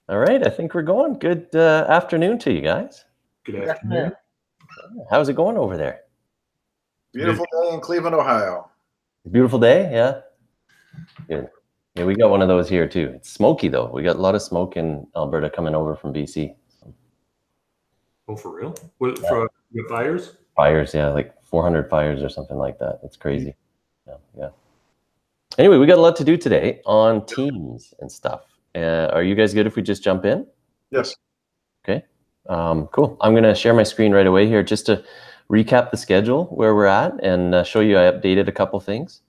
All right, I think we're going. Good afternoon to you guys. Good afternoon. How's it going over there? Beautiful day in Cleveland, Ohio. Beautiful day, yeah. Good. Yeah, we got one of those here too. It's smoky though. We got a lot of smoke in Alberta coming over from BC. Oh, for real? What, for fires? Fires, yeah, like 400 fires or something like that. It's crazy. Yeah. Anyway, we got a lot to do today on teams and stuff. Are you guys good if we just jump in? Yes. Okay, cool. I'm going to share my screen right away here just to recap the schedule where we're at and show you I updated a couple things.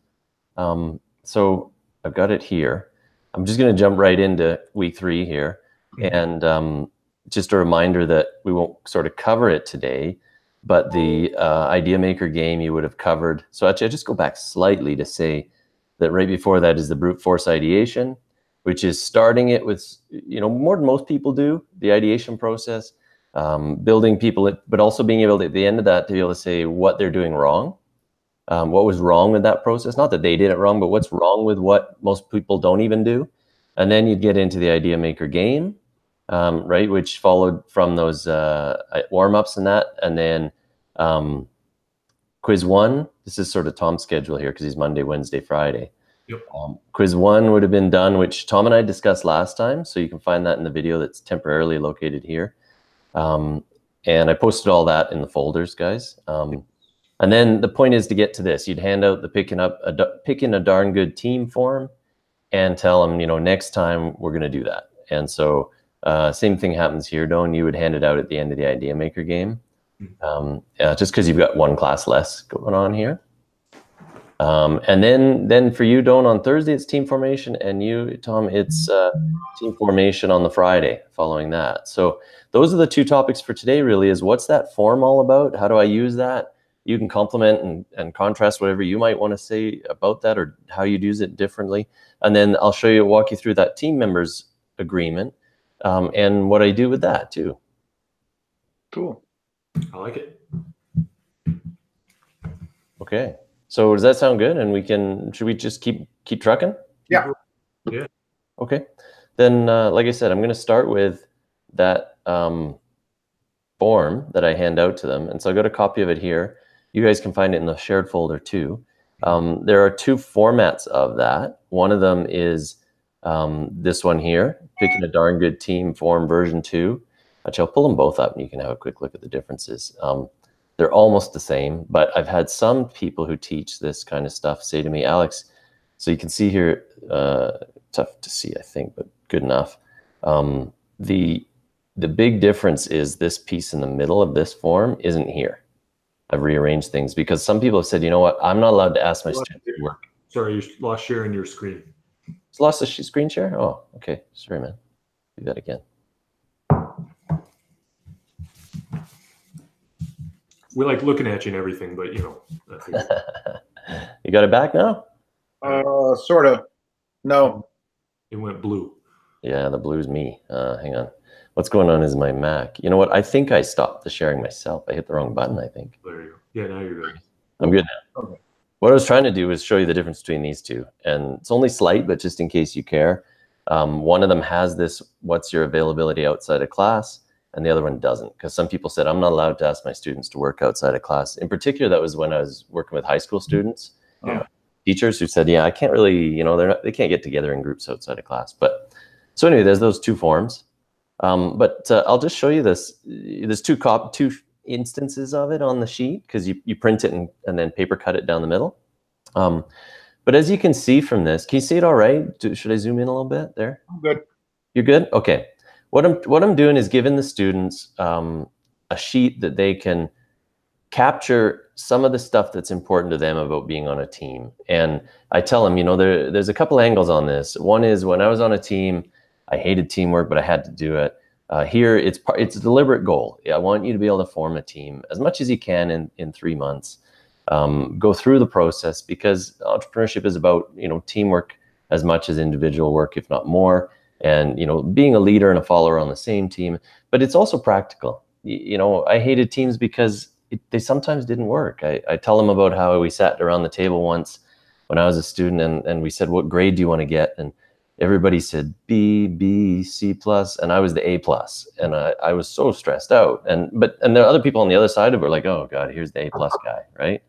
So I've got it here. I'm just going to jump right into week 3 here. And just a reminder that we won't sort of cover it today, but the Idea Maker game you would have covered. So actually, I just go back slightly to say that right before that is the brute force ideation, which is starting it with, more than most people do, the ideation process, building people, but also being able to, at the end of that, to be able to say what they're doing wrong, what was wrong with that process. Not that they did it wrong, but what's wrong with what most people don't even do. And then you'd get into the Idea Maker game, right, which followed from those warm-ups and that. And then quiz 1, this is sort of Tom's schedule here because he's Monday, Wednesday, Friday. Yep. Quiz 1 would have been done, which Tom and I discussed last time. So you can find that in the video that's temporarily located here. And I posted all that in the folders, guys. And then the point is to get to this. You'd hand out the picking a darn good team form and tell them, next time we're going to do that. And so same thing happens here, Don. You would hand it out at the end of the Idea Maker game. Just because you've got one class less going on here. And then for you, Don, on Thursday, it's team formation. And you, Tom, it's team formation on the Friday following that. So those are the 2 topics for today, really, is what's that form all about? How do I use that? You can complement and contrast whatever you might want to say about that or how you'd use it differently. And then I'll walk you through that team members agreement and what I do with that too. Cool. I like it. Okay. So does that sound good? And should we just keep trucking? Yeah. Yeah. Okay. Then, like I said, I'm going to start with that form that I hand out to them. And so I got a copy of it here. You guys can find it in the shared folder too. There are 2 formats of that. One of them is this one here, picking a darn good team form version 2. Actually, I'll pull them both up and you can have a quick look at the differences. They're almost the same, but I've had some people who teach this kind of stuff say to me, Alex, so you can see here, tough to see, I think, but good enough. The big difference is this piece in the middle of this form isn't here. I've rearranged things because some people have said, you know what, I'm not allowed to ask my students to work. Sorry, you lost sharing your screen. It's lost the screen share? Oh, okay. Sorry, man. Do that again. We like looking at you and everything, but you got it back now? Sort of. No. It went blue. Yeah, the blue's me. Hang on. What's going on is my Mac. You know what? I think I stopped the sharing myself. I hit the wrong button, I think. There you go. Yeah, now you're good. I'm good now. Okay. What I was trying to do was show you the difference between these 2. And it's only slight, but just in case you care. One of them has this, what's your availability outside of class? And the other one doesn't, because some people said, I'm not allowed to ask my students to work outside of class. In particular, that was when I was working with high school students. Teachers who said, yeah, I can't really, they can't get together in groups outside of class. But so anyway, there's those 2 forms. But I'll just show you this. There's 2 instances of it on the sheet because you print it and then paper cut it down the middle. But as you can see from this, can you see it all right? Should I zoom in a little bit there? I'm good. You're good? Okay. What I'm doing is giving the students a sheet that they can capture some of the stuff that's important to them about being on a team. And I tell them, there's a couple angles on this. One is when I was on a team, I hated teamwork, but I had to do it. Here, it's a deliberate goal. I want you to be able to form a team as much as you can in 3 months. Go through the process because entrepreneurship is about, teamwork as much as individual work, if not more. And, being a leader and a follower on the same team, but it's also practical. I hated teams because they sometimes didn't work. I tell them about how we sat around the table once when I was a student and we said, what grade do you want to get? And everybody said B, B, C plus, and I was the A plus, and I was so stressed out. And there are other people on the other side of it were like, oh God, here's the A plus guy, right?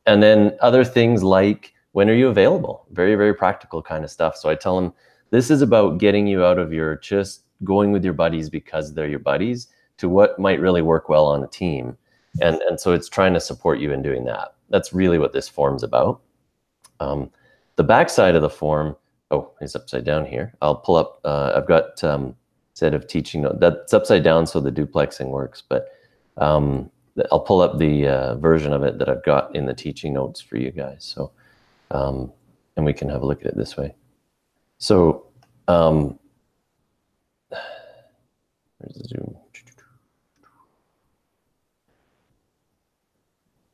And then other things like, when are you available? Very, very practical kind of stuff. So I tell them, this is about getting you out of your just going with your buddies because they're your buddies to what might really work well on a team. And so it's trying to support you in doing that. That's really what this form's about. The back side of the form, oh, it's upside down here. I'll pull up, I've got set of teaching notes. That's upside down so the duplexing works, but I'll pull up the version of it that I've got in the teaching notes for you guys. So, and we can have a look at it this way. So, where's the Zoom?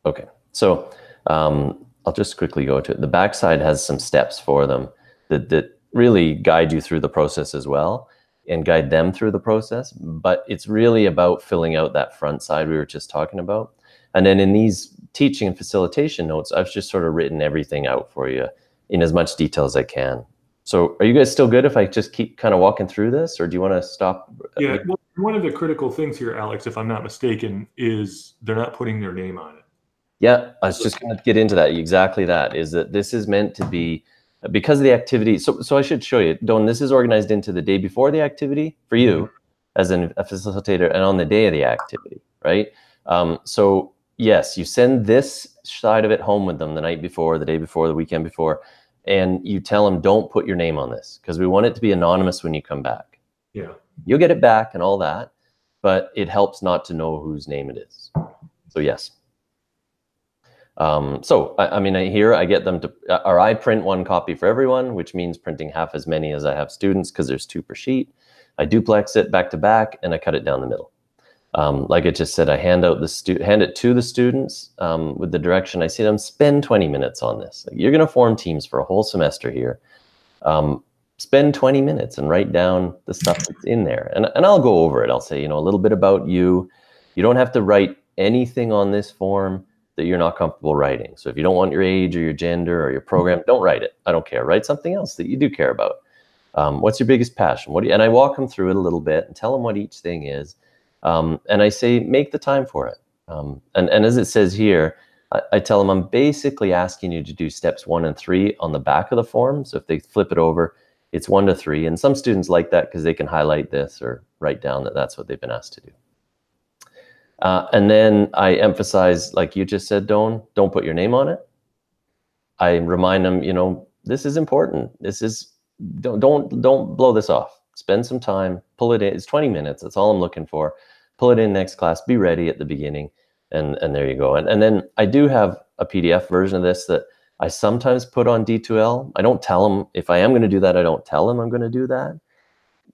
Okay, so I'll just quickly go to it. The backside has some steps for them that really guide you through the process as well and guide them through the process. But it's really about filling out that front side we were just talking about. And then in these teaching and facilitation notes, I've just sort of written everything out for you in as much detail as I can. So are you guys still good if I just keep kind of walking through this, or do you want to stop? Yeah, well, one of the critical things here, Alex, if I'm not mistaken, is they're not putting their name on it. Yeah, I was just going to get into that. Exactly that, is that this is meant to be, because of the activity. So I should show you, Don, this is organized into the day before the activity for you as a facilitator and on the day of the activity, right? So yes, you send this side of it home with them the night before, the day before, the weekend before, and you tell them, don't put your name on this because we want it to be anonymous when you come back. Yeah. You'll get it back and all that, but it helps not to know whose name it is. So yes. So I mean, here I get them to, or I print one copy for everyone, which means printing half as many as I have students because there's 2 per sheet. I duplex it back to back and I cut it down the middle. Like I just said, I hand it to the students with the direction. I see them spend 20 minutes on this. Like, you're going to form teams for a whole semester here. Spend 20 minutes and write down the stuff that's in there. And I'll go over it. I'll say, you know, a little bit about you. You don't have to write anything on this form that you're not comfortable writing. So if you don't want your age or your gender or your program, don't write it. I don't care. Write something else that you do care about. What's your biggest passion? And I walk them through it a little bit and tell them what each thing is. And I say, make the time for it. And as it says here, I tell them I'm basically asking you to do steps 1 and 3 on the back of the form. So if they flip it over, it's 1 to 3. And some students like that because they can highlight this or write down that that's what they've been asked to do. And then I emphasize, like you just said, don't put your name on it. I remind them, you know, this is important. This is, don't blow this off. Spend some time, pull it in. It's 20 minutes. That's all I'm looking for. Pull it in next class. Be ready at the beginning. And there you go. And then I do have a PDF version of this that I sometimes put on D2L. I don't tell them, if I am going to do that, I don't tell them I'm going to do that.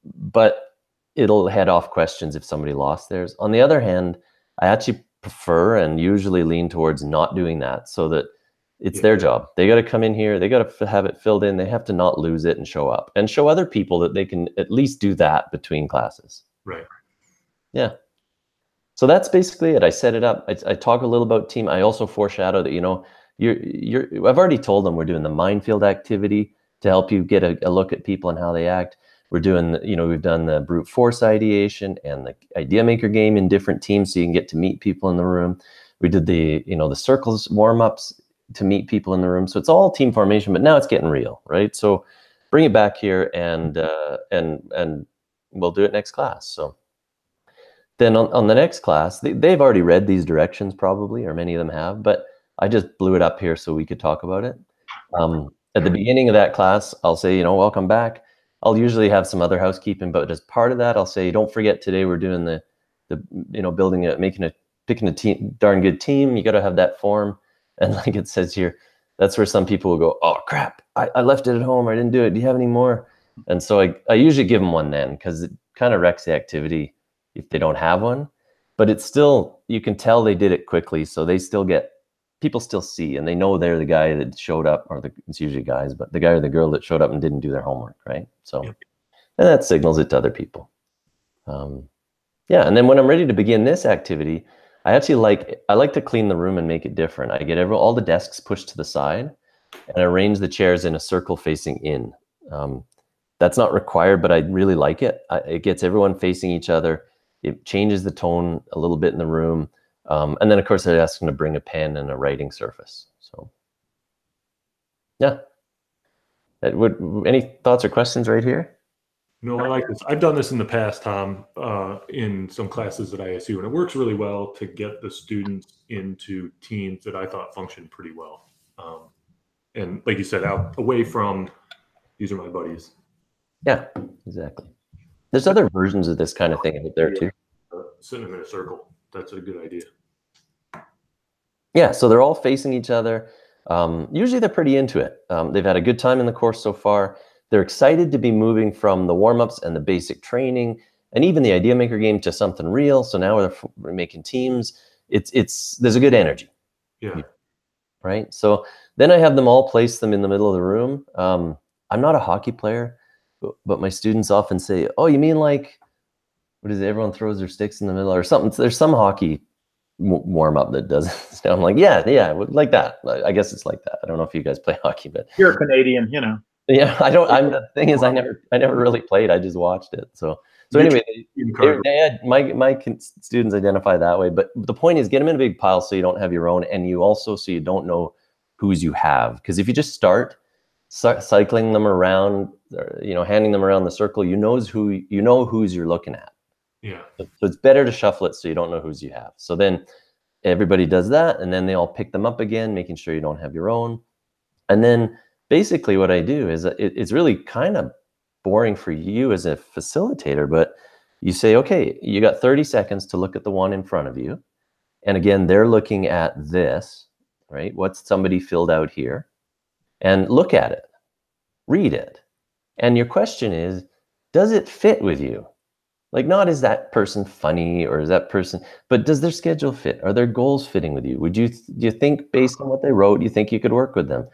But it'll head off questions if somebody lost theirs. On the other hand, I actually prefer and usually lean towards not doing that so that it's their job. They got to come in here. They got to have it filled in. They have to not lose it and show up and show other people that they can at least do that between classes. Right. Yeah. So that's basically it. I set it up. I talk a little about team. I also foreshadow that, you know, I've already told them we're doing the minefield activity to help you get a look at people and how they act. We're doing, you know, we've done the brute force ideation and the idea maker game in different teams so you can get to meet people in the room. We did the, you know, the circles warm-ups to meet people in the room. So it's all team formation, but now it's getting real, right? So bring it back here and we'll do it next class. So then on the next class, they've already read these directions probably, or many of them have, but I just blew it up here so we could talk about it. At the beginning of that class, I'll say, you know, welcome back. I'll usually have some other housekeeping, but as part of that, I'll say, don't forget today we're doing the you know, picking a darn good team. You got to have that form. And like it says here, that's where some people will go, oh crap, I left it at home. I didn't do it. Do you have any more? And so I usually give them one then because it kind of wrecks the activity if they don't have one. But it's still, you can tell they did it quickly. So they still get, people still see and they know they're the guy that showed up, or it's usually guys, but the guy or the girl that showed up and didn't do their homework, right? So, and that signals it to other people. Yeah, and then when I'm ready to begin this activity, I like to clean the room and make it different. I get all the desks pushed to the side and arrange the chairs in a circle facing in. That's not required, but I really like it. It gets everyone facing each other. It changes the tone a little bit in the room. And then, of course, I ask them to bring a pen and a writing surface. So, yeah. Any thoughts or questions right here? No, I like this. I've done this in the past, Tom, in some classes at ISU, and it works really well to get the students into teams that I thought functioned pretty well. And like you said, away from, these are my buddies. Yeah, exactly. There's other versions of this kind of thing out there too. Sitting them in a circle. That's a good idea. Yeah, so they're all facing each other. Usually they're pretty into it. They've had a good time in the course so far. They're excited to be moving from the warm-ups and the basic training and even the Idea Maker game to something real. So now we're making teams. There's a good energy. Yeah. Right. So then I have them all place them in the middle of the room. I'm not a hockey player, but my students often say, "Oh, you mean like, what is it? Everyone throws their sticks in the middle or something." There's some hockey warm up that does it. I'm like, yeah, like that. I guess it's like that. I don't know if you guys play hockey, but You're a Canadian, you know. Yeah, the thing is, I never really played. I just watched it. So anyway, my students identify that way. But the point is, get them in a big pile so you don't have your own, and you also so you don't know whose you have. Because if you just start cycling them around, or, handing them around the circle, you know whose you're looking at. Yeah. So it's better to shuffle it so you don't know whose you have. So then everybody does that, and then they all pick them up again, making sure you don't have your own, and then. Basically, what I do is it's really kind of boring for you as a facilitator, but you say, okay, you got 30 seconds to look at the one in front of you. And again, they're looking at this, right? What's somebody filled out here? And look at it, read it. And your question is, does it fit with you? Like, not is that person funny or is that person, but does their schedule fit? Are their goals fitting with you? Do you think based on what they wrote, you think you could work with them?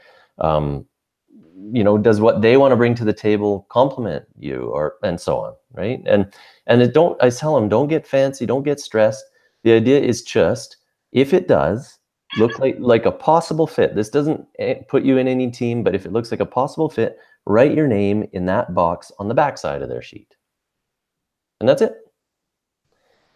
Does what they want to bring to the table complement you, and so on, right? And I tell them, don't get fancy, don't get stressed. The idea is just, if it does look like a possible fit, this doesn't put you in any team, but if it looks like a possible fit, write your name in that box on the back side of their sheet. And that's it.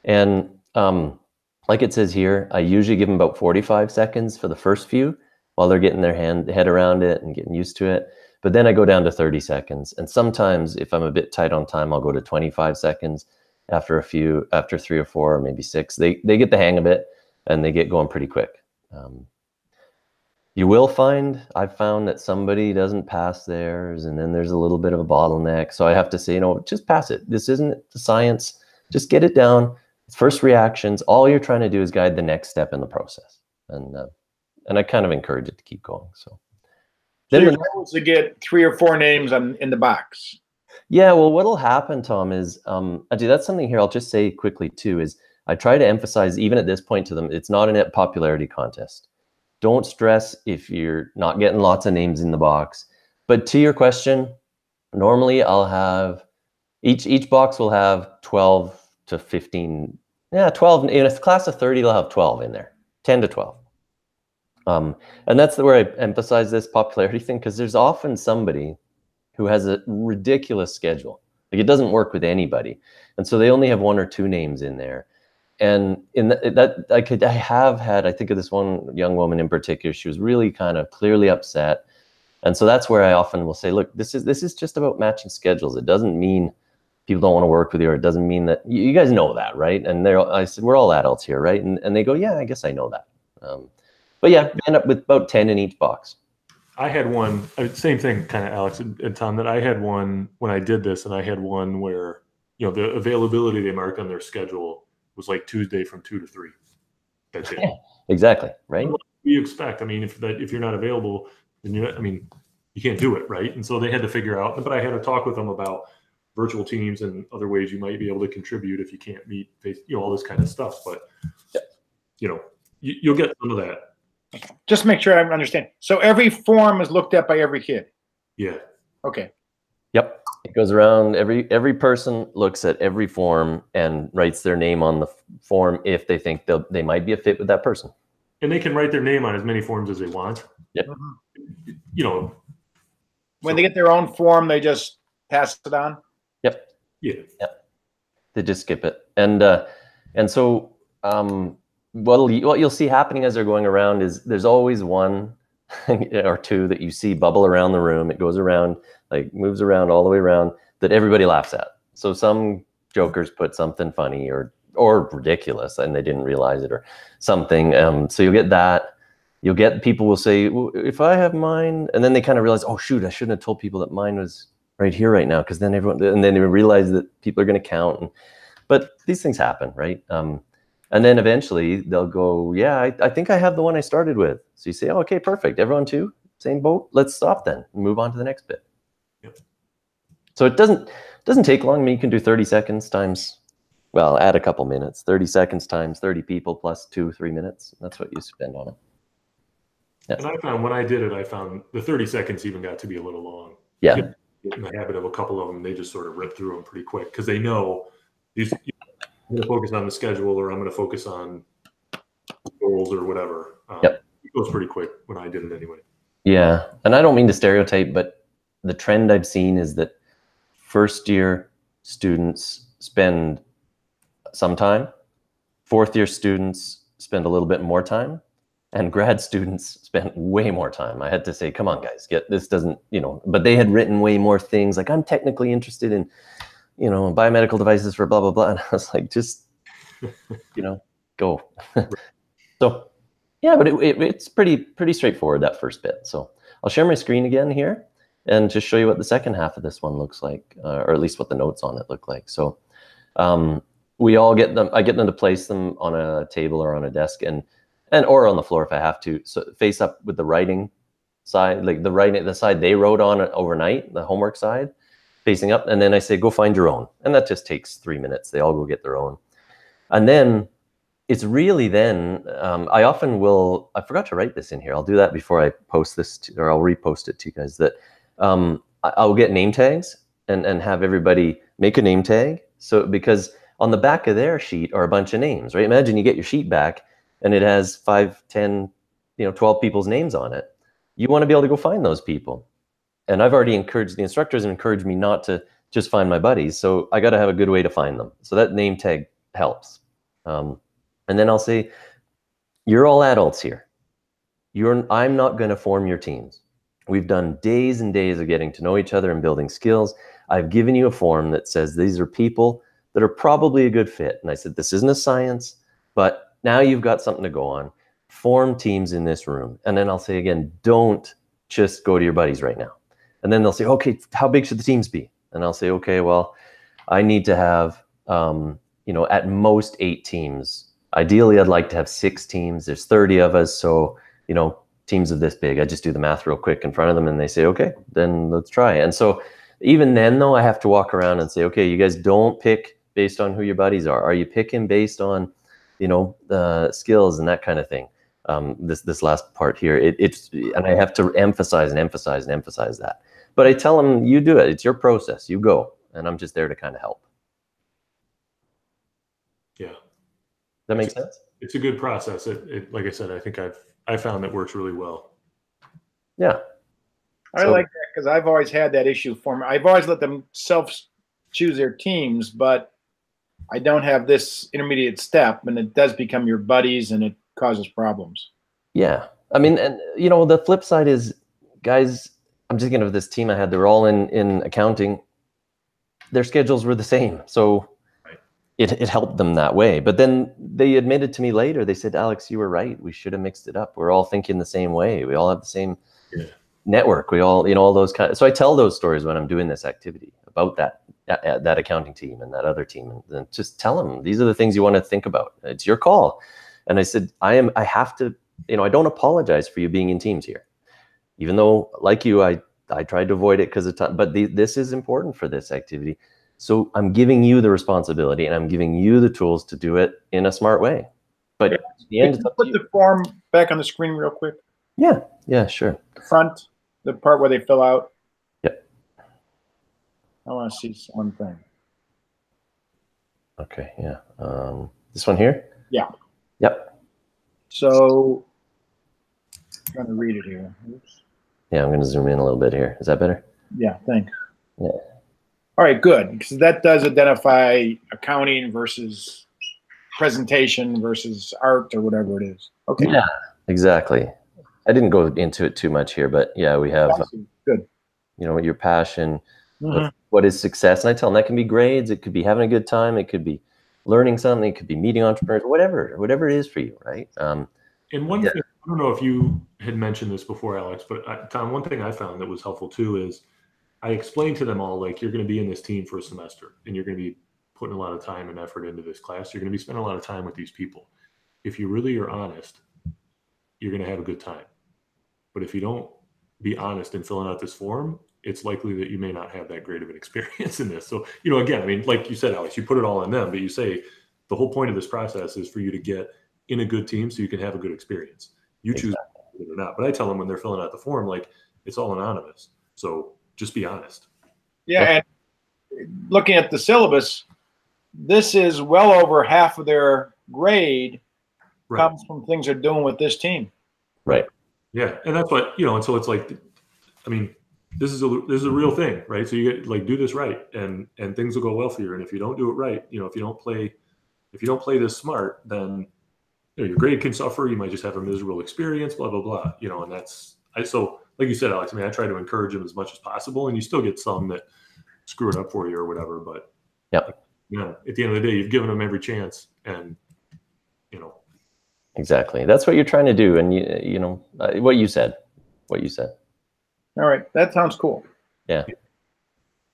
And like it says here, I usually give them about 45 seconds for the first few, while they're getting their head around it and getting used to it. But then I go down to 30 seconds. And sometimes if I'm a bit tight on time, I'll go to 25 seconds after 3 or 4, or maybe 6. They get the hang of it and they get going pretty quick. I've found that somebody doesn't pass theirs, and then there's a little bit of a bottleneck. So I have to say, just pass it. This isn't the science. Just get it down. First reactions. All you're trying to do is guide the next step in the process. And I kind of encourage it to keep going. So your goal is to get 3 or 4 names in the box. Yeah, well, what'll happen, Tom, is actually that's something here I'll just say quickly too, is I try to emphasize even at this point to them, it's not a popularity contest. Don't stress if you're not getting lots of names in the box. But to your question, normally I'll have each box will have 12 to 15. Yeah, 12 in a class of 30, they'll have 12 in there, 10 to 12. And that's where I emphasize this popularity thing, because there's often somebody who has a ridiculous schedule. Like, it doesn't work with anybody. And so they only have 1 or 2 names in there. And I have had, I think of this one young woman in particular, she was really kind of clearly upset. And so that's where I often will say, look, this is just about matching schedules. It doesn't mean people don't want to work with you, or it doesn't mean that you guys know that, right? And I said, we're all adults here, right? And they go, yeah, I guess I know that. But yeah, end up with about 10 in each box. I had one, same thing, kind of, Alex and Tom, that I had one when I did this, and I had one where, the availability they marked on their schedule was like Tuesday from 2 to 3. That's it. Yeah, exactly, right? What do you expect? I mean, if you're not available, then you can't do it, right? And so they had to figure out, but I had to talk with them about virtual teams and other ways you might be able to contribute if you can't meet, all this kind of stuff. But, you'll get some of that. Just make sure I understand. So every form is looked at by every kid? Yeah. Okay. Yep. It goes around, every person looks at every form and writes their name on the form if they think they might be a fit with that person. And they can write their name on as many forms as they want. Yep. Mm-hmm. When they get their own form, they just pass it on? Yep. Yeah. Yep. They just skip it. And so what you'll see happening as they're going around is there's always one or two that you see bubble around the room. It goes around, like moves around all the way around, that everybody laughs at. So some jokers put something funny or ridiculous and they didn't realize it or something. So you'll get that. You'll get people will say, well, if I have mine, and then they kind of realize, oh shoot, I shouldn't have told people that mine was right here right now, because then they realize that people are going to count. But these things happen, right? And then eventually they'll go, yeah, I think I have the one I started with. So you say, oh, okay, perfect. Everyone too? Same boat? Let's stop then and move on to the next bit. Yep. So it doesn't take long. I mean, you can do 30 seconds times, well, add a couple minutes. 30 seconds times 30 people plus 2-3 minutes. That's what you spend on it. Yeah. And I found when I did it, I found the 30 seconds even got to be a little long. Yeah. Get in the habit of a couple of them, they just sort of rip through them pretty quick because they know these. I'm going to focus on the schedule, or I'm going to focus on goals or whatever. Yep. It goes pretty quick when I did it anyway. Yeah. And I don't mean to stereotype, but the trend I've seen is that first year students spend some time, fourth year students spend a little bit more time, and grad students spent way more time. I had to say, come on, guys, this doesn't, but they had written way more things. Like, I'm technically interested in, biomedical devices for blah, blah, blah. And I was like, just, go. So, yeah, but it's pretty straightforward, that first bit. So I'll share my screen again here and just show you what the second half of this one looks like, or at least what the notes on it look like. So we all get them, I get them to place them on a table or on a desk or on the floor if I have to. So face up with the writing side, like the side they wrote on it overnight, the homework side, facing up. And then I say, go find your own. And that just takes 3 minutes. They all go get their own. And then it's really I often will, I forgot to write this in here. I'll do that before I post this, or I'll repost it to you guys, that I'll get name tags and have everybody make a name tag. So, because on the back of their sheet are a bunch of names, right? Imagine you get your sheet back and it has 5, 10, 12 people's names on it. You want to be able to go find those people. And I've already encouraged the instructors and encouraged me not to just find my buddies. So I got to have a good way to find them. So that name tag helps. And then I'll say, you're all adults here. I'm not going to form your teams. We've done days and days of getting to know each other and building skills. I've given you a form that says these are people that are probably a good fit. And I said, this isn't a science, but now you've got something to go on. Form teams in this room. And then I'll say again, don't just go to your buddies right now. And then they'll say, okay, how big should the teams be? And I'll say, okay, well, I need to have, at most 8 teams. Ideally, I'd like to have 6 teams. There's 30 of us. So, teams of this big. I just do the math real quick in front of them and they say, okay, then let's try. And so even then though, I have to walk around and say, okay, you guys don't pick based on who your buddies are. Are you picking based on, skills and that kind of thing? This last part here, and I have to emphasize that. But I tell them, you do it. It's your process. You go. And I'm just there to kind of help. Yeah. That makes sense? It's a good process. Like I said, I think I found that works really well. Yeah. I like that because I've always had that issue for me. I've always let them self-choose their teams, but I don't have this intermediate step, and it does become your buddies, and it causes problems. Yeah. I mean, and the flip side is, guys, I'm just thinking of this team I had. They were all in accounting. Their schedules were the same. So right. It helped them that way. But then they admitted to me later, they said, Alex, you were right. We should have mixed it up. We're all thinking the same way. We all have the same network. We all, all those so I tell those stories when I'm doing this activity about that accounting team and that other team, and just tell them, these are the things you want to think about. It's your call. And I said, I have to, I don't apologize for you being in teams here. Even though, like you, I tried to avoid it because of time, but this is important for this activity. So I'm giving you the responsibility and I'm giving you the tools to do it in a smart way. But at the end, Can you put the form back on the screen real quick? Yeah, sure. The front, the part where they fill out. Yep. I want to see one thing. Okay, yeah. This one here? Yeah. Yep. So I'm trying to read it here. Oops. Yeah, I'm going to zoom in a little bit here. Is that better? Yeah, thanks. Yeah. All right, good, because that does identify accounting versus presentation versus art or whatever it is. Okay. Yeah, exactly. I didn't go into it too much here, but yeah, we have, good. You know, your passion, what is success. And I tell them that can be grades. It could be having a good time. It could be learning something. It could be meeting entrepreneurs, whatever it is for you. Right. And one thing, I don't know if you had mentioned this before, Alex, but Tom, one thing I found that was helpful too is I explained to them all, like, you're going to be in this team for a semester and you're going to be putting a lot of time and effort into this class. You're going to be spending a lot of time with these people. If you really are honest, you're going to have a good time. But if you don't be honest in filling out this form, it's likely that you may not have that great of an experience in this. So, you know, again, I mean, like you said, Alex, you put it all on them, but you say the whole point of this process is for you to get in a good team so you can have a good experience. You choose it or not. But I tell them when they're filling out the form, like, it's all anonymous. So just be honest. Yeah, and looking at the syllabus, this is well over half of their grade comes from things they're doing with this team. Right. Yeah, and that's what, you know, and so it's like, I mean, this is a real thing, right? So you get, like, do this right, and things will go well for you. And if you don't do it right, you know, if you don't play this smart, then, you know, your grade can suffer. You might just have a miserable experience, blah blah blah. You know, and so like you said, Alex, I mean, I try to encourage them as much as possible, and you still get some that screw it up for you or whatever. But yeah, at the end of the day, you've given them every chance, and you know. Exactly. That's what you're trying to do. And you know, what you said. All right. That sounds cool. Yeah.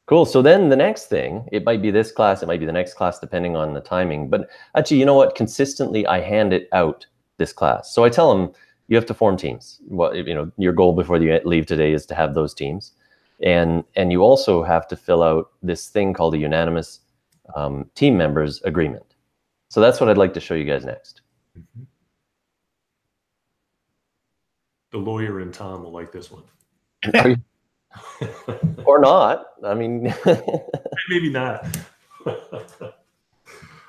Cool. So then the next thing, it might be this class, it might be the next class, depending on the timing. But actually, you know what? Consistently, I hand it out this class. So I tell them, you have to form teams. Well, you know, your goal before you leave today is to have those teams. And you also have to fill out this thing called a unanimous team members agreement. So that's what I'd like to show you guys next. Mm-hmm. The lawyer in Tom will like this one. Or not. I mean, maybe not.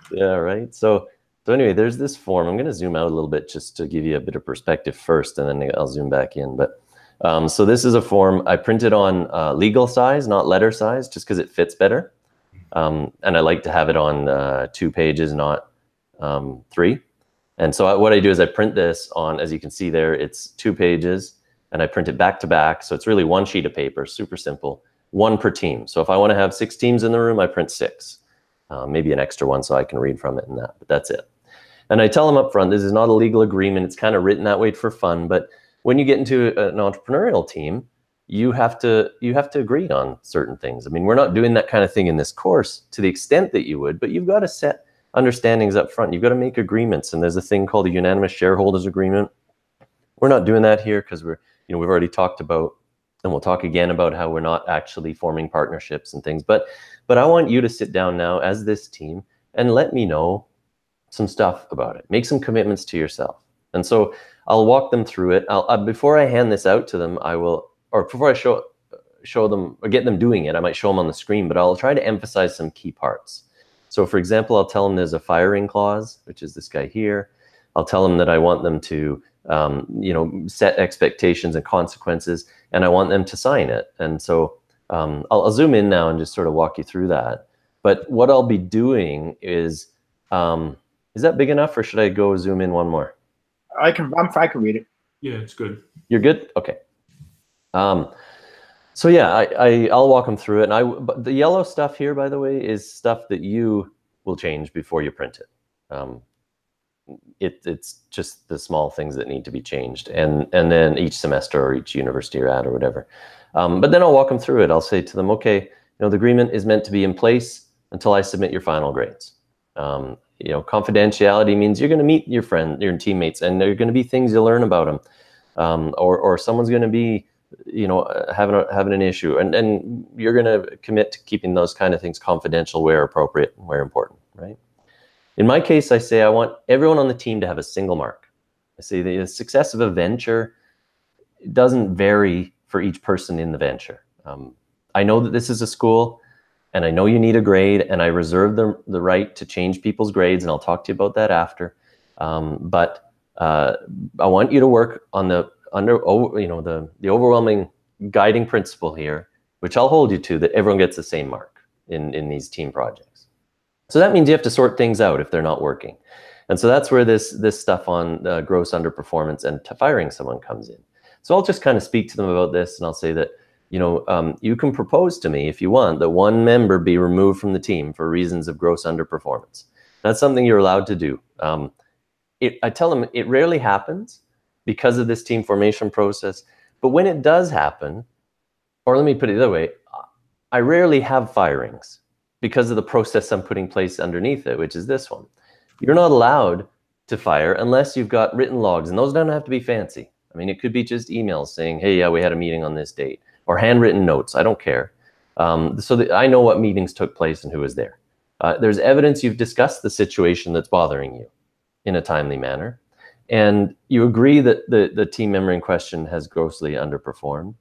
Yeah, right. So anyway, there's this form. I'm going to zoom out a little bit just to give you a bit of perspective first, and then I'll zoom back in. But so this is a form I printed on legal size, not letter size, just because it fits better. And I like to have it on 2 pages, not 3. And so what I do is I print this on, as you can see there, it's 2 pages, and I print it back to back. So it's really 1 sheet of paper, super simple, 1 per team. So if I want to have 6 teams in the room, I print 6, maybe an extra one so I can read from it and that, but that's it. And I tell them up front, this is not a legal agreement. It's kind of written that way for fun. But when you get into an entrepreneurial team, you have to agree on certain things. I mean, we're not doing that kind of thing in this course to the extent that you would, but you've got to set understandings up front. You've got to make agreements, and there's a thing called a unanimous shareholders agreement. We're not doing that here because we've already talked about, and we'll talk again about how we're not actually forming partnerships and things. But I want you to sit down now as this team and let me know some stuff about it. Make some commitments to yourself. And so I'll walk them through it. Before I hand this out to them, before I show them or get them doing it, I might show them on the screen, but I'll try to emphasize some key parts. So for example, I'll tell them there's a firing clause, which is this guy here. I'll tell them that I want them to, set expectations and consequences, and I want them to sign it. And so I'll zoom in now and just sort of walk you through that. But what I'll be doing is that big enough, or should I go zoom in one more? I can read it. Yeah, it's good. You're good? Okay. So yeah, I'll walk them through it. But the yellow stuff here, by the way, is stuff that you will change before you print it. It's just the small things that need to be changed, and then each semester or each university you're at or whatever. But then I'll walk them through it. I'll say to them, okay, the agreement is meant to be in place until I submit your final grades. Confidentiality means you're going to meet your teammates, and there are going to be things you'll learn about them, or someone's going to be having an issue, and you're going to commit to keeping those kind of things confidential where appropriate and where important, right? In my case, I say I want everyone on the team to have a single mark. I say the success of a venture doesn't vary for each person in the venture. I know that this is a school, and I know you need a grade, and I reserve the right to change people's grades, and I'll talk to you about that after. But I want you to work on the overwhelming guiding principle here, which I'll hold you to, that everyone gets the same mark in these team projects. So that means you have to sort things out if they're not working. And so that's where this stuff on gross underperformance and firing someone comes in. So I'll just kind of speak to them about this, and I'll say that, you know, you can propose to me if you want that one member be removed from the team for reasons of gross underperformance. That's something you're allowed to do. I tell them it rarely happens because of this team formation process, but when it does happen, or let me put it the other way, I rarely have firings because of the process I'm putting place underneath it, which is this one. You're not allowed to fire unless you've got written logs, and those don't have to be fancy. I mean, it could be just emails saying, hey, yeah, we had a meeting on this date, or handwritten notes. I don't care. So that I know what meetings took place and who was there. There's evidence you've discussed the situation that's bothering you in a timely manner, and you agree that the team member in question has grossly underperformed.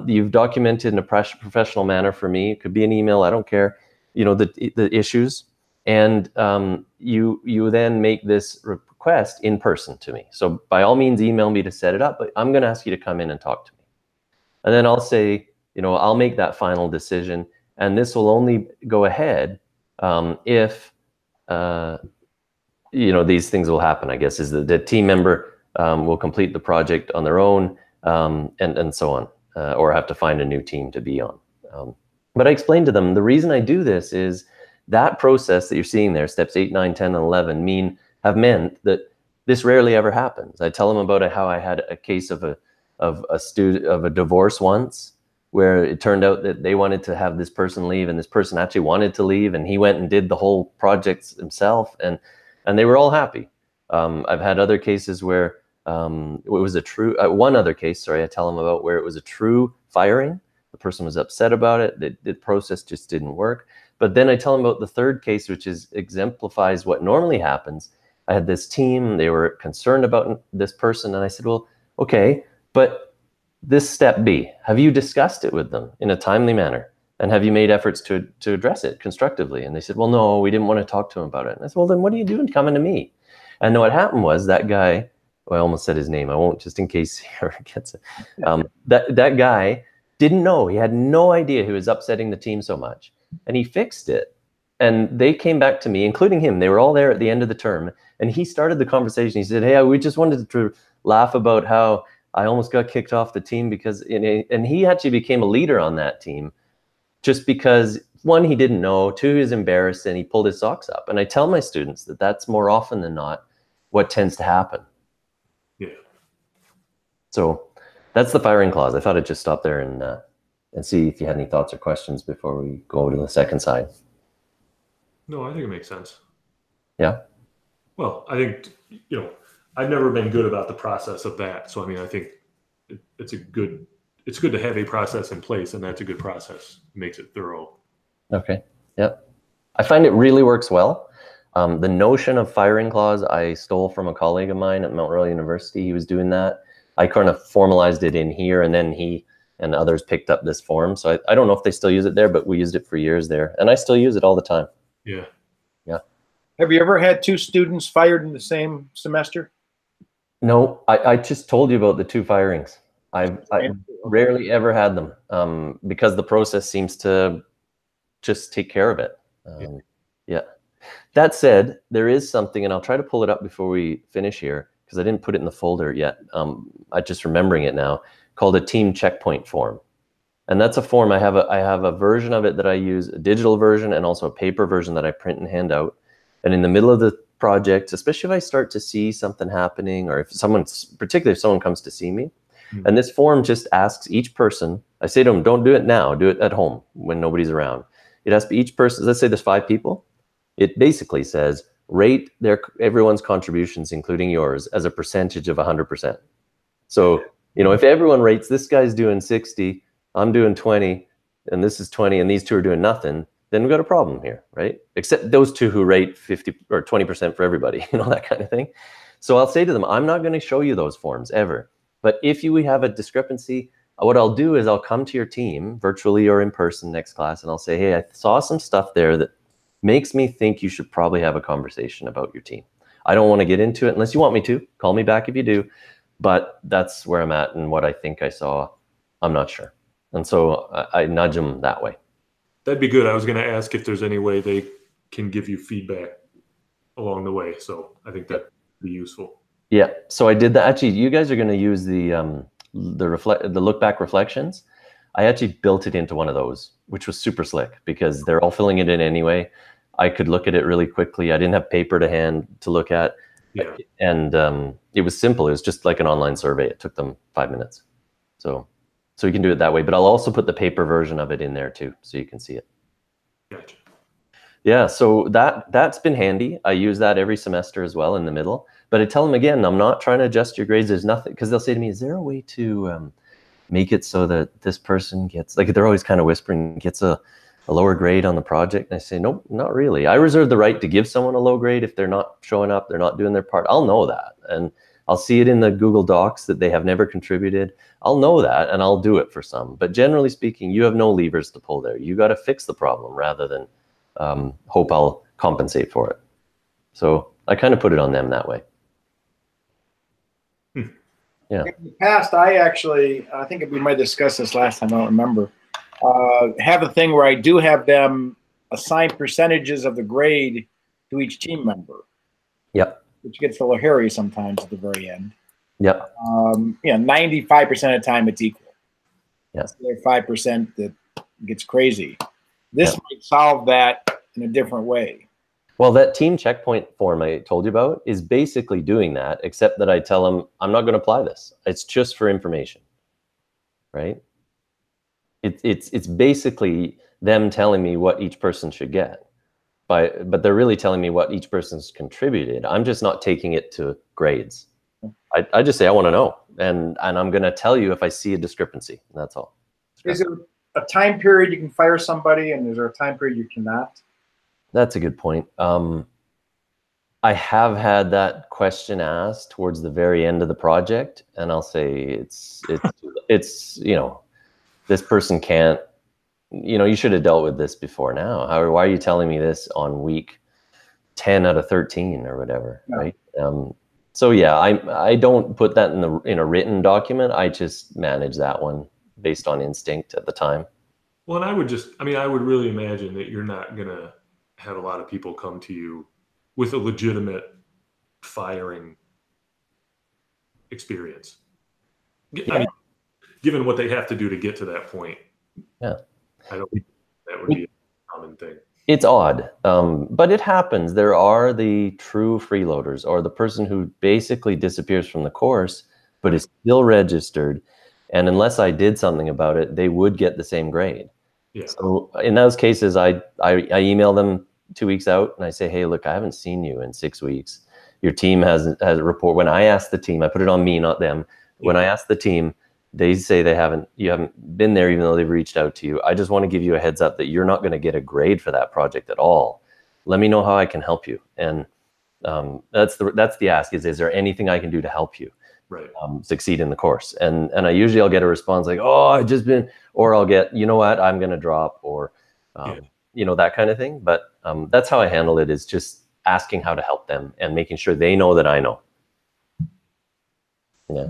You've documented in a professional manner for me. It could be an email, I don't care, you know, the issues. And you then make this request in person to me. So by all means, email me to set it up, but I'm going to ask you to come in and talk to me. And then I'll say, you know, I'll make that final decision, and this will only go ahead if, you know, these things will happen, I guess, is that the team member will complete the project on their own, and so on, or have to find a new team to be on. But I explained to them, the reason I do this is that process that you're seeing there, steps 8, 9, 10, and 11, have meant that this rarely ever happens. I tell them about how I had a case of a divorce once, where it turned out that they wanted to have this person leave, and this person actually wanted to leave, and he went and did the whole project himself, and they were all happy. I've had other cases where it was a true, one other case, sorry, I tell them about, where it was a true firing. The person was upset about it. The process just didn't work. But then I tell them about the third case, which exemplifies what normally happens. I had this team, they were concerned about this person, and I said, well, okay, but this step B, have you discussed it with them in a timely manner? And have you made efforts to address it constructively? And they said, well, no, we didn't want to talk to him about it. And I said, well, then what are you doing coming to me? And what happened was that guy, well, I almost said his name, I won't, just in case he ever gets it. That guy didn't know, he had no idea he was upsetting the team so much. And he fixed it. And they came back to me, including him. They were all there at the end of the term. And he started the conversation. He said, hey, we just wanted to laugh about how I almost got kicked off the team because, and he actually became a leader on that team just because, one, he didn't know, two, he was embarrassed, and he pulled his socks up. And I tell my students that that's more often than not what tends to happen. Yeah. So that's the firing clause. I thought I'd just stop there and see if you had any thoughts or questions before we go to the second side. No, I think it makes sense. Yeah. Well, I think, you know, I've never been good about the process of that. So, I mean, I think it's good to have a process in place, and that's a good process. It makes it thorough. Okay. Yep. I find it really works well. The notion of firing clause I stole from a colleague of mine at Mount Royal University. He was doing that. I kind of formalized it in here, and then he and others picked up this form. So I don't know if they still use it there, but we used it for years there, and I still use it all the time. Yeah. Yeah. Have you ever had two students fired in the same semester? No, I just told you about the two firings. I rarely ever had them because the process seems to just take care of it. Yeah. That said, there is something, and I'll try to pull it up before we finish here because I didn't put it in the folder yet. I'm just remembering it now, called a team checkpoint form. And that's a form, I have a version of it that I use, a digital version, and also a paper version that I print and hand out. And in the middle of the project, especially if I start to see something happening, or particularly if someone comes to see me, and this form just asks each person, I say to them, don't do it now, do it at home when nobody's around. It has to be each person, let's say there's 5 people. It basically says, rate everyone's contributions, including yours, as a percentage of 100%. So, you know, if everyone rates, this guy's doing 60, I'm doing 20, and this is 20, and these two are doing nothing, then we've got a problem here, right? Except those two who rate 50 or 20% for everybody, you know, that kind of thing. So I'll say to them, I'm not going to show you those forms ever. But if you have a discrepancy, what I'll do is I'll come to your team, virtually or in person next class, and I'll say, hey, I saw some stuff there that makes me think you should probably have a conversation about your team. I don't want to get into it unless you want me to. Call me back if you do. But that's where I'm at, and what I think I saw, I'm not sure. And so I nudge them that way. That'd be good. I was going to ask if there's any way they can give you feedback along the way. So I think that'd be useful. Yeah. So I did that. Actually, you guys are going to use the look back reflections. I actually built it into one of those, which was super slick because they're all filling it in anyway. I could look at it really quickly. I didn't have paper to hand to look at. Yeah. And it was simple. It was just like an online survey. It took them 5 minutes. So you can do it that way. But I'll also put the paper version of it in there too, so you can see it. Gotcha. Yeah, so that's been handy. I use that every semester as well in the middle. But I tell them again, I'm not trying to adjust your grades. There's nothing, because they'll say to me, is there a way to make it so that this person gets, like they're always kind of whispering, gets a lower grade on the project? And I say, nope, not really. I reserve the right to give someone a low grade if they're not showing up, they're not doing their part. I'll know that. And I'll see it in the Google Docs that they have never contributed. I'll know that and I'll do it for some. But generally speaking, you have no levers to pull there. You got to fix the problem rather than hope I'll compensate for it. So I kind of put it on them that way. Yeah. In the past, I think we might discuss this last time, I don't remember, have a thing where I do have them assign percentages of the grade to each team member. Yep. Which gets a little hairy sometimes at the very end. Yep. 95% of the time it's equal. Yes. There's 5% that gets crazy. This might solve that in a different way. Well, that team checkpoint form I told you about is basically doing that, except that I tell them, I'm not going to apply this. It's just for information, right? It's basically them telling me what each person should get. But they're really telling me what each person's contributed. I'm just not taking it to grades. I just say, I want to know. And I'm going to tell you if I see a discrepancy. That's all. Is there a time period you can fire somebody, and is there a time period you cannot? That's a good point. I have had that question asked towards the very end of the project, and I'll say it's this person can't, you should have dealt with this before now. Why are you telling me this on week 10 out of 13 or whatever, no. Right? So yeah, I don't put that in a written document. I just manage that one based on instinct at the time. Well, and I would really imagine that you're not gonna have a lot of people come to you with a legitimate firing experience. Yeah. I mean, given what they have to do to get to that point. Yeah. I don't think that would be a common thing. It's odd, but it happens. There are the true freeloaders, or the person who basically disappears from the course, but is still registered. And unless I did something about it, they would get the same grade. Yeah. So in those cases, I email them 2 weeks out and I say, hey, look, I haven't seen you in 6 weeks. Your team has a report. When I asked the team, I put it on me, not them. Yeah. When I asked the team, they say you haven't been there, even though they've reached out to you. I just want to give you a heads up that you're not going to get a grade for that project at all. Let me know how I can help you. And that's the ask is there anything I can do to help you succeed in the course? And I'll get a response like, oh, I've just been, or I'll get, you know what, I'm going to drop, or, that kind of thing. But that's how I handle it, is just asking how to help them and making sure they know that I know. Yeah.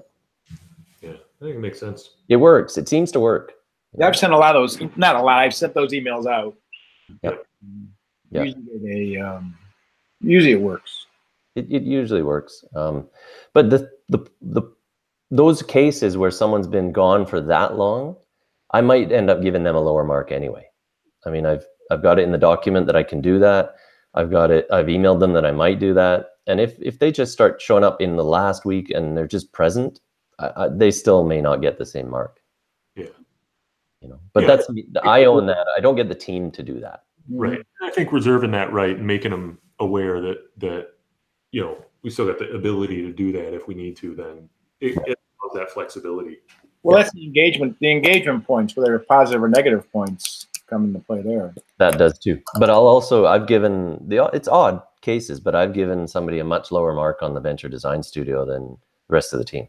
I think it makes sense. It works. It seems to work. Yeah, I've sent a lot of those. Not a lot. I've sent those emails out. Yep. Usually it works. It usually works. But those cases where someone's been gone for that long, I might end up giving them a lower mark anyway. I mean, I've got it in the document that I can do that. I've emailed them that I might do that. And if they just start showing up in the last week and they're just present, they still may not get the same mark. Yeah. But I own that. I don't get the team to do that. Right. I think reserving that right and making them aware that we still got the ability to do that if we need to, then it allows that flexibility. Well, that's the engagement points, whether positive or negative points, come into play there. That does too. But I've given it's odd cases, but I've given somebody a much lower mark on the Venture Design Studio than the rest of the team.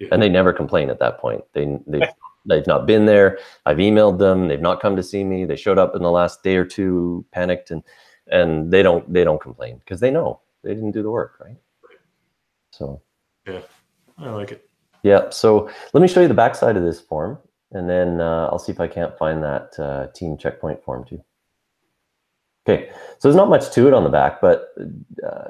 Yeah. And they never complain at that point. They've not been there. I've emailed them. They've not come to see me. They showed up in the last day or two, panicked, and they don't complain because they know they didn't do the work, right? So yeah, I like it. Yeah. So let me show you the backside of this form. And then I'll see if I can't find that team checkpoint form too. Okay, so there's not much to it on the back, but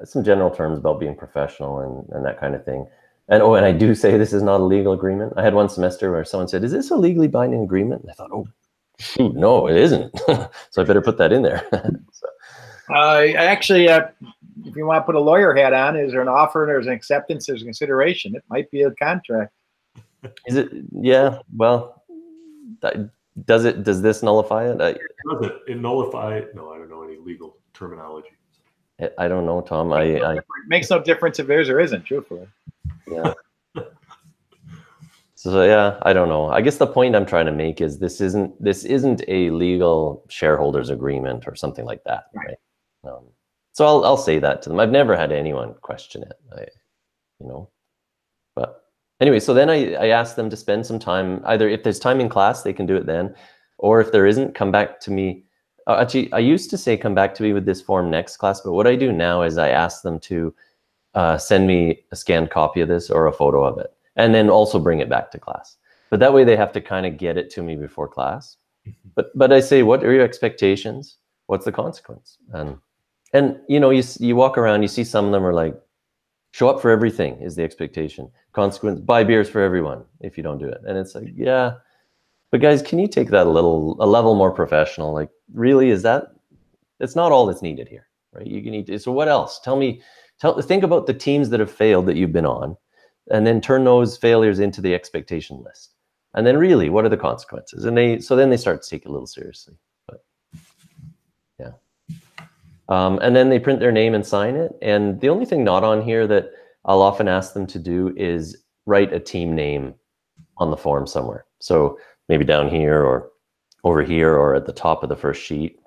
some general terms about being professional and that kind of thing. And oh, and I do say this is not a legal agreement. I had one semester where someone said, "Is this a legally binding agreement?" And I thought, "Oh, shoot, no, it isn't." So I better put that in there. So. Actually, if you want to put a lawyer hat on, is there an offer, there's an acceptance, there's a consideration? It might be a contract. Is it? Yeah. Well, does this nullify it? Does it nullify? No, I don't know any legal terminology. I don't know, Tom. It makes no difference if there is or isn't, truthfully. Yeah. So yeah, I don't know. I guess the point I'm trying to make is this isn't a legal shareholders agreement or something like that, right? So I'll say that to them. I've never had anyone question it, But anyway, so then I asked them to spend some time, either if there's time in class, they can do it then, or if there isn't, come back to me. Actually, I used to say come back to me with this form next class, but what I do now is I ask them to send me a scanned copy of this or a photo of it, and then also bring it back to class. But that way they have to kind of get it to me before class. But I say, what are your expectations? What's the consequence? And you walk around, you see some of them are like, show up for everything is the expectation. Consequence, buy beers for everyone if you don't do it. And it's like, yeah, but guys, can you take that a level more professional? Like, really, it's not all that's needed here, right? You need to, so what else? Think about the teams that have failed that you've been on, and then turn those failures into the expectation list. And then really, what are the consequences? And then they start to take it a little seriously. But yeah. And then they print their name and sign it. And the only thing not on here that I'll often ask them to do is write a team name on the form somewhere. So maybe down here or over here or at the top of the first sheet.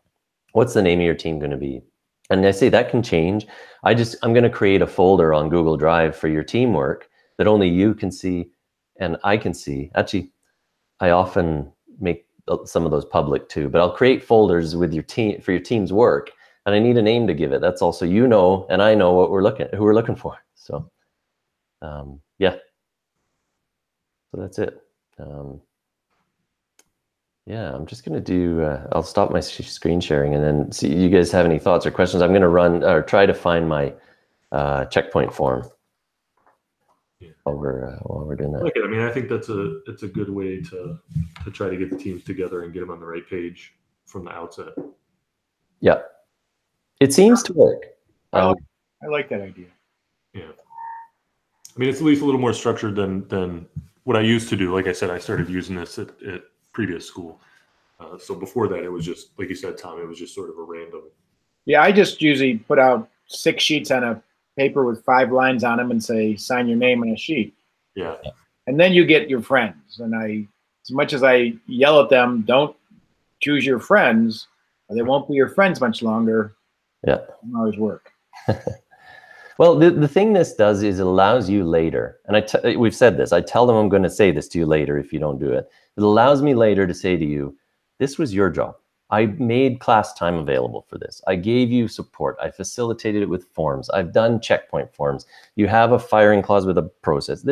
What's the name of your team going to be? And I say that can change. I'm going to create a folder on Google Drive for your teamwork that only you can see and I can see. Actually, I often make some of those public too, but I'll create folders with your team for your team's work, and I need a name to give it. That's also, and I know who we're looking for. So, yeah. So that's it. Yeah, I'm just going to do, I'll stop my screen sharing and then see you guys have any thoughts or questions. I'm going to run or try to find my checkpoint form while we're doing that. Okay, I mean, I think it's a good way to try to get the teams together and get them on the right page from the outset. Yeah, it seems to work. I like that idea. Yeah, I mean, it's at least a little more structured than what I used to do. Like I said, I started using this at previous school. So before that, it was just, like you said, Tom, it was just sort of a random. Yeah, I just usually put out 6 sheets on a paper with 5 lines on them and say, sign your name on a sheet. Yeah. And then you get your friends. And as much as I yell at them, don't choose your friends, or they won't be your friends much longer. Yeah. It doesn't always work. Well, the thing this does is it allows you later, and we've said this, I tell them I'm going to say this to you later if you don't do it. It allows me later to say to you, this was your job. I made class time available for this. I gave you support. I facilitated it with forms. I've done checkpoint forms. You have a firing clause with a process.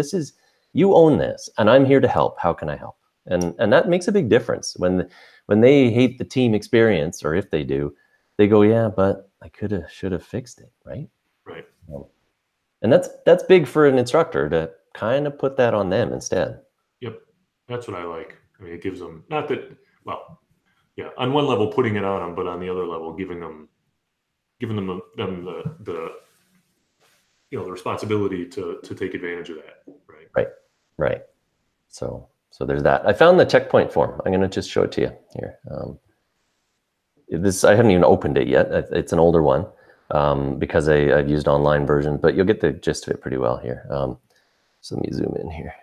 You own this, and I'm here to help. How can I help? And that makes a big difference. When they hate the team experience, or if they do, they go, yeah, but I should have fixed it, right? Right. And that's big for an instructor to kind of put that on them instead. Yep. That's what I like. I mean, it gives them, not that, well, yeah, on one level putting it on them, but on the other level giving them the the responsibility to take advantage of that. Right. So there's that. I found the checkpoint form. I'm going to just show it to you here. I haven't even opened it yet. It's an older one because I've used online version, but you'll get the gist of it pretty well here. So let me zoom in here.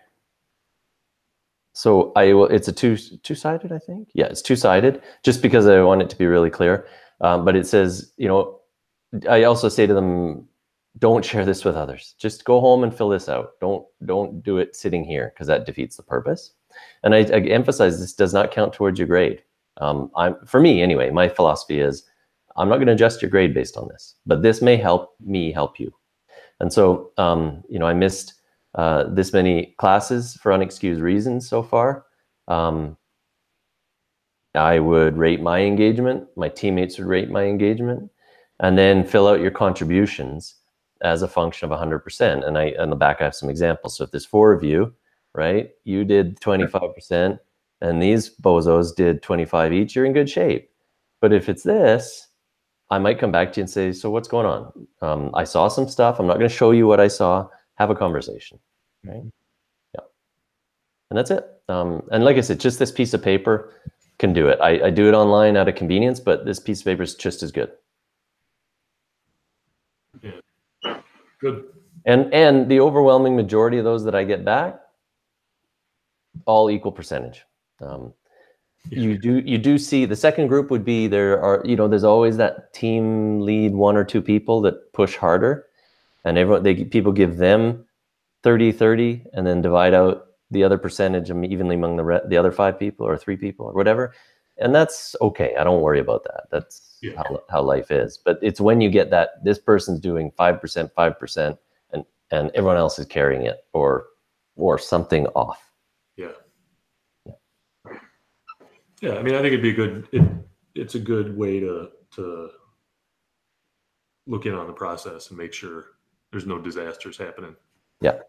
So it's a two-sided, I think. Yeah, it's two-sided, just because I want it to be really clear. But it says, I also say to them, don't share this with others. Just go home and fill this out. Don't do it sitting here, because that defeats the purpose. And I emphasize this does not count towards your grade. For me anyway, my philosophy is I'm not going to adjust your grade based on this, but this may help me help you. And so, I missed this many classes for unexcused reasons so far. I would rate my engagement. My teammates would rate my engagement, and then fill out your contributions as a function of 100%. And on the back, I have some examples. So if there's 4 of you, right, you did 25%, and these bozos did 25 each, you're in good shape. But if it's this, I might come back to you and say, so what's going on? I saw some stuff. I'm not going to show you what I saw. Have a conversation, right? Yeah. And that's it. And like I said, just this piece of paper can do it. I do it online out of convenience, but this piece of paper is just as good. Yeah. Good. And the overwhelming majority of those that I get back, all equal percentage. You do see the second group would be there's always that team lead 1 or 2 people that push harder, and people give them 30-30 and then divide out the other percentage evenly among the other 5 people or 3 people or whatever. And that's okay. I don't worry about that. That's how life is. But it's when you get that this person's doing 5%, and everyone else is carrying it or something off. Yeah, I mean, I think it'd be it's a good way to look in on the process and make sure there's no disasters happening. Yeah.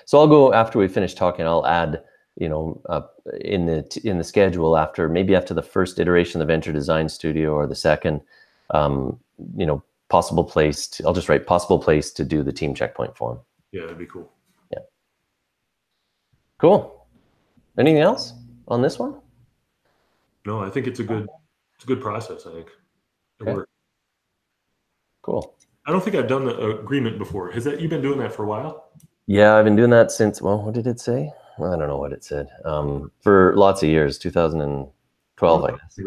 So I'll go after we finish talking. I'll add, in the schedule after the first iteration of the Venture Design Studio or the second, possible place. I'll just write possible place to do the team checkpoint form. Yeah, that'd be cool. Yeah. Cool. Anything else on this one? No, I think it's a good process. I think it works. Cool. I don't think I've done the agreement before. You've been doing that for a while? Yeah, I've been doing that since, what did it say? Well, I don't know what it said. For lots of years, 2012, I guess.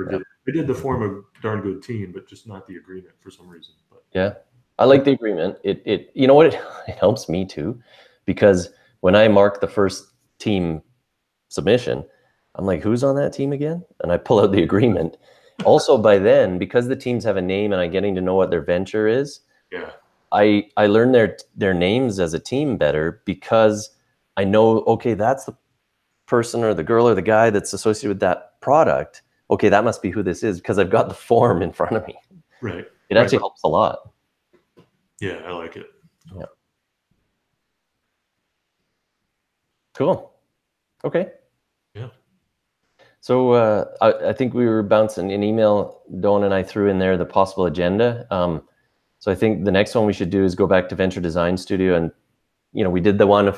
I did the form of Darn Good Team, but just not the agreement for some reason. But yeah, I like the agreement. It you know what? It helps me too, because when I mark the first team submission, I'm like, who's on that team again? And I pull out the agreement. Also, by then, because the teams have a name and I'm getting to know what their venture is, I learn their names as a team better, because I know, okay, that's the person or the girl or the guy that's associated with that product. Okay, that must be who this is, because I've got the form in front of me. Right. It actually helps a lot. Yeah, I like it. Yeah. Cool. Okay. Yeah. So I think we were bouncing an email. Dawn and I threw in there the possible agenda. So I think the next one we should do is go back to Venture Design Studio, and we did the one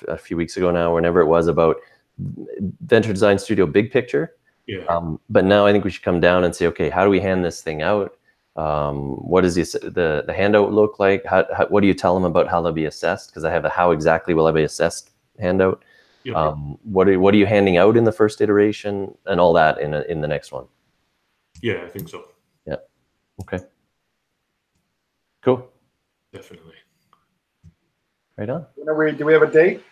a few weeks ago now, whenever it was, about Venture Design Studio big picture. Yeah. But now I think we should come down and say, okay, how do we hand this thing out? What does the handout look like? What do you tell them about how they'll be assessed? Because I have a how exactly will I be assessed handout. Yep. What are you handing out in the first iteration, and all that in the next one? Yeah, I think so. Yeah. Okay. Cool. Definitely. Right on. Do we have a date?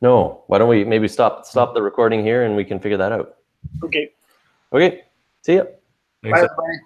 No. Why don't we maybe stop the recording here and we can figure that out? Okay. Okay. See ya. Thanks. Bye, everybody.